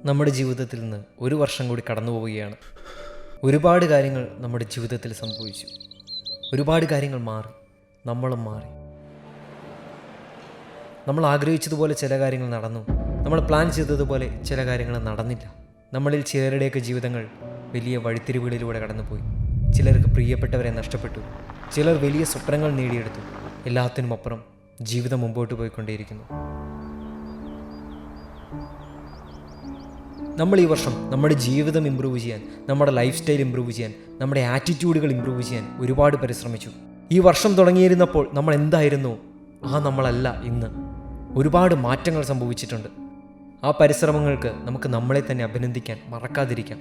നമ്മുടെ ജീവിതത്തിൽ നിന്ന് ഒരു വർഷം കൂടി കടന്നു പോവുകയാണ്. ഒരുപാട് കാര്യങ്ങൾ നമ്മുടെ ജീവിതത്തിൽ സംഭവിച്ചു. ഒരുപാട് കാര്യങ്ങൾ മാറി, നമ്മളും മാറി. നമ്മൾ ആഗ്രഹിച്ചതുപോലെ ചില കാര്യങ്ങൾ നടന്നു, നമ്മൾ പ്ലാൻ ചെയ്തതുപോലെ ചില കാര്യങ്ങൾ നടന്നില്ല. നമ്മളിൽ ചിലരുടെയൊക്കെ ജീവിതങ്ങൾ വലിയ വഴിത്തിരിവുകളിലൂടെ കടന്നുപോയി. ചിലർക്ക് പ്രിയപ്പെട്ടവരെ നഷ്ടപ്പെട്ടു, ചിലർ വലിയ സ്വപ്നങ്ങൾ നേടിയെടുത്തു. എല്ലാത്തിനുമപ്പുറം ജീവിതം മുമ്പോട്ട് പോയിക്കൊണ്ടേയിരിക്കുന്നു. നമ്മൾ ഈ വർഷം നമ്മുടെ ജീവിതം ഇമ്പ്രൂവ് ചെയ്യാൻ, നമ്മുടെ ലൈഫ് സ്റ്റൈൽ ഇമ്പ്രൂവ് ചെയ്യാൻ, നമ്മുടെ ആറ്റിറ്റ്യൂഡുകൾ ഇമ്പ്രൂവ് ചെയ്യാൻ ഒരുപാട് പരിശ്രമിച്ചു. ഈ വർഷം തുടങ്ങിയിരുന്നപ്പോൾ നമ്മൾ എന്തായിരുന്നു നമ്മളല്ല ഇന്ന്. ഒരുപാട് മാറ്റങ്ങൾ സംഭവിച്ചിട്ടുണ്ട്. ആ പരിശ്രമങ്ങൾക്ക് നമുക്ക് നമ്മളെ തന്നെ അഭിനന്ദിക്കാൻ മറക്കാതിരിക്കാം.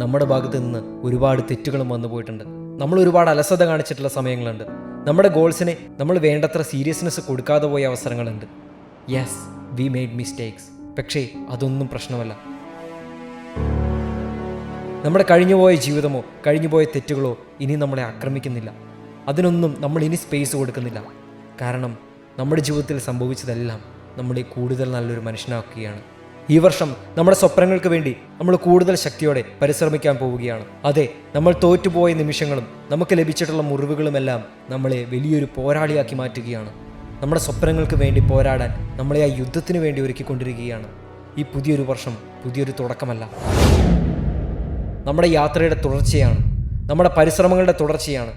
നമ്മുടെ ഭാഗത്ത് നിന്ന് ഒരുപാട് തെറ്റുകളും വന്നു പോയിട്ടുണ്ട്. നമ്മൾ ഒരുപാട് അലസത കാണിച്ചിട്ടുള്ള സമയങ്ങളുണ്ട്. നമ്മുടെ ഗോൾസിനെ നമ്മൾ വേണ്ടത്ര സീരിയസ്നെസ് കൊടുക്കാതെ പോയ അവസരങ്ങളുണ്ട്. Yes, V made mistakes. പക്ഷേ അതൊന്നും പ്രശ്നമല്ല. നമ്മുടെ കഴിഞ്ഞുപോയ ജീവിതമോ കഴിഞ്ഞുപോയ തെറ്റുകളോ ഇനി നമ്മളെ ആക്രമിക്കുന്നില്ല. അതിനൊന്നും നമ്മൾ ഇനി സ്പേസ് കൊടുക്കുന്നില്ല. കാരണം നമ്മുടെ ജീവിതത്തിൽ സംഭവിച്ചതെല്ലാം നമ്മളെ കൂടുതൽ നല്ലൊരു മനുഷ്യനാക്കുകയാണ്. ഈ വർഷം നമ്മുടെ സ്വപ്നങ്ങൾക്ക് വേണ്ടി നമ്മൾ കൂടുതൽ ശക്തിയോടെ പരിശ്രമിക്കാൻ പോവുകയാണ്. അതെ, നമ്മൾ തോറ്റുപോയ നിമിഷങ്ങളും നമുക്ക് ലഭിച്ചിട്ടുള്ള മുറിവുകളുമെല്ലാം നമ്മളെ വലിയൊരു പോരാളിയാക്കി മാറ്റുകയാണ്. നമ്മുടെ സ്വപ്നങ്ങൾക്ക് വേണ്ടി പോരാടാൻ നമ്മളെ ആ യുദ്ധത്തിന് വേണ്ടി ഒരുക്കിക്കൊണ്ടിരിക്കുകയാണ്. ഈ പുതിയൊരു വർഷം പുതിയൊരു തുടക്കമല്ല, നമ്മുടെ യാത്രയുടെ തുടർച്ചയാണ്, നമ്മുടെ പരിശ്രമങ്ങളുടെ തുടർച്ചയാണ്.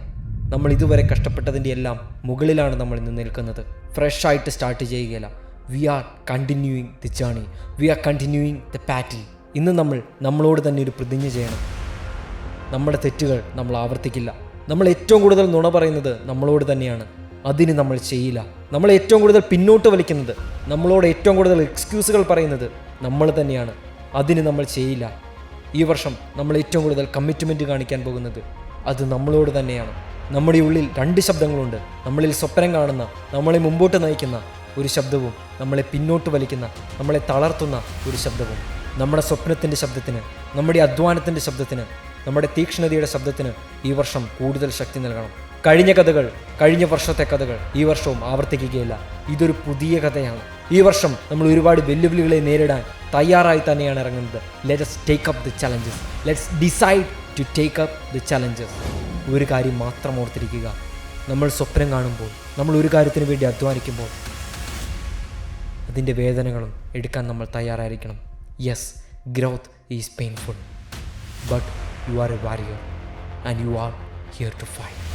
നമ്മൾ ഇതുവരെ കഷ്ടപ്പെട്ടതിൻ്റെ എല്ലാം മുകളിലാണ് നമ്മൾ ഇന്ന് നിൽക്കുന്നത്. ഫ്രഷ് ആയിട്ട് സ്റ്റാർട്ട് ചെയ്യുകയില്ല. We are continuing the journey, we are continuing the battle. ഇന്ന് നമ്മളോട് തന്നെ ഒരു പ്രതിജ്ഞ ചെയ്യണം. നമ്മുടെ തെറ്റുകൾ നമ്മൾ ആവർത്തിക്കില്ല. നമ്മൾ ഏറ്റവും കൂടുതൽ നുണ പറയുന്നത് നമ്മളോട് തന്നെയാണ്. അതിന് നമ്മൾ ചെയ്യില്ല. നമ്മൾ ഏറ്റവും കൂടുതൽ പിന്നോട്ട് വലിക്കുന്നത്, നമ്മളോട് ഏറ്റവും കൂടുതൽ എക്സ്ക്യൂസുകൾ പറയുന്നത് നമ്മൾ തന്നെയാണ്. അതിന് നമ്മൾ ചെയ്യില്ല. ഈ വർഷം നമ്മൾ ഏറ്റവും കൂടുതൽ കമ്മിറ്റ്മെൻറ്റ് കാണിക്കാൻ പോകുന്നത് അത് നമ്മളോട് തന്നെയാണ്. നമ്മുടെ ഉള്ളിൽ രണ്ട് ശബ്ദങ്ങളുണ്ട്. നമ്മളിൽ സ്വപ്നം കാണുന്ന, നമ്മളെ മുമ്പോട്ട് നയിക്കുന്ന ഒരു ശബ്ദവും നമ്മളെ പിന്നോട്ട് വലിക്കുന്ന, നമ്മളെ തളർത്തുന്ന ഒരു ശബ്ദവും. നമ്മുടെ സ്വപ്നത്തിൻ്റെ ശബ്ദത്തിന്, നമ്മുടെ അധ്വാനത്തിൻ്റെ ശബ്ദത്തിന്, നമ്മുടെ തീക്ഷ്ണതയുടെ ശബ്ദത്തിന് ഈ വർഷം കൂടുതൽ ശക്തി നൽകണം. കഴിഞ്ഞ കഥകൾ, കഴിഞ്ഞ വർഷത്തെ കഥകൾ ഈ വർഷവും ആവർത്തിക്കുകയില്ല. ഇതൊരു പുതിയ കഥയാണ്. ഈ വർഷം നമ്മൾ ഒരുപാട് വെല്ലുവിളികളെ നേരിടാൻ തയ്യാറായി തന്നെയാണ് ഇറങ്ങുന്നത്. Let's take up the challenges. Let's decide to take up the challenges. ഒരു കാര്യം മാത്രം ഓർത്തിരിക്കുക, നമ്മൾ സ്വപ്നം കാണുമ്പോൾ, നമ്മൾ ഒരു കാര്യത്തിന് വേണ്ടി അധ്വാനിക്കുമ്പോൾ അതിൻ്റെ വേദനകളും എടുക്കാൻ നമ്മൾ തയ്യാറായിരിക്കണം. Yes, growth is painful, but you are a warrior and you are here to fight.